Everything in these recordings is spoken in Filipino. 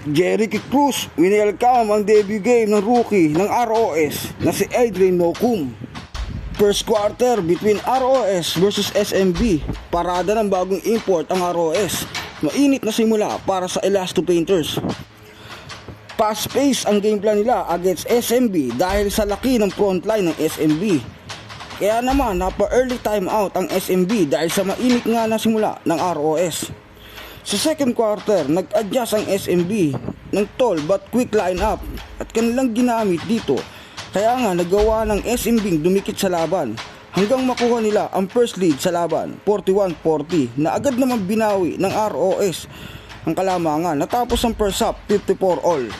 Jericho Cruz, winelcome ang debut game ng rookie ng ROS na si Adrian Nocum. First quarter between ROS versus SMB, parada ng bagong import ang ROS. Mainit na simula para sa Elasto Painters. Fast pace ang game plan nila against SMB dahil sa laki ng frontline ng SMB. Kaya naman napa-early timeout ang SMB dahil sa mainit nga na simula ng ROS. Sa second quarter, nag-adjust ang SMB ng tall but quick lineup at kanilang ginamit dito. Kaya nga nagawa ng SMB dumikit sa laban hanggang makuha nila ang first lead sa laban, 41-40, na agad naman binawi ng ROS ang kalamangan. Natapos ang first half, 54-all.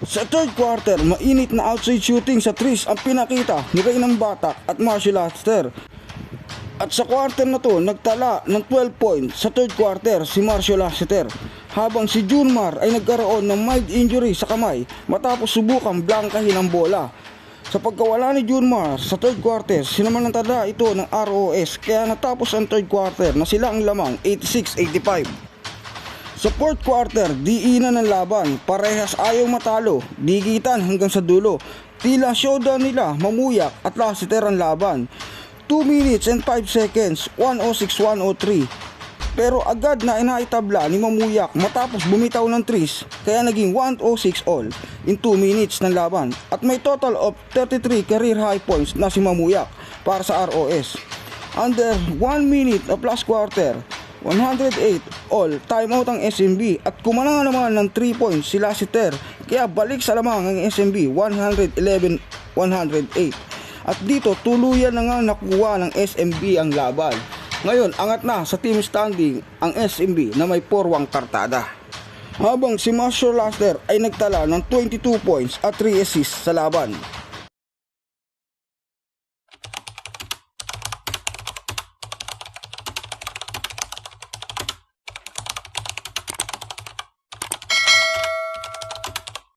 Sa third quarter, mainit na outside shooting sa threes ang pinakita ni Reynang Batak at Marshall Laster. At sa quarter na to, nagtala ng 12 points sa third quarter si Marshall Lassiter, habang si Junmar ay nagkaroon ng mild injury sa kamay matapos subukang blangkahin ang bola. Sa pagkawala ni Junmar sa third quarter, sinamantala ito ng ROS, kaya natapos ang third quarter na sila ang lamang 86-85. Sa fourth quarter, diinan ng laban, parehas ayaw matalo, digitan hanggang sa dulo. Tila showdown nila, Mamuyak at Lassiter ang laban. 2 minutes and 5 seconds, 106-103. Pero agad na inaitabla ni Mamuyak matapos bumitaw ng threes, kaya naging 106 all in 2 minutes ng laban. At may total of 33 career high points na si Mamuyak para sa ROS. Under 1 minute of last quarter, 108 all, timeout ang SMB at kumananga naman ng 3 points si Lassiter, kaya balik sa lamang ang SMB 111-108. At dito tuluyan na nga nakuha ng SMB ang laban. Ngayon angat na sa team standing ang SMB na may 4-1 kartada, habang si Marshall Laster ay nagtala ng 22 points at 3 assists sa laban.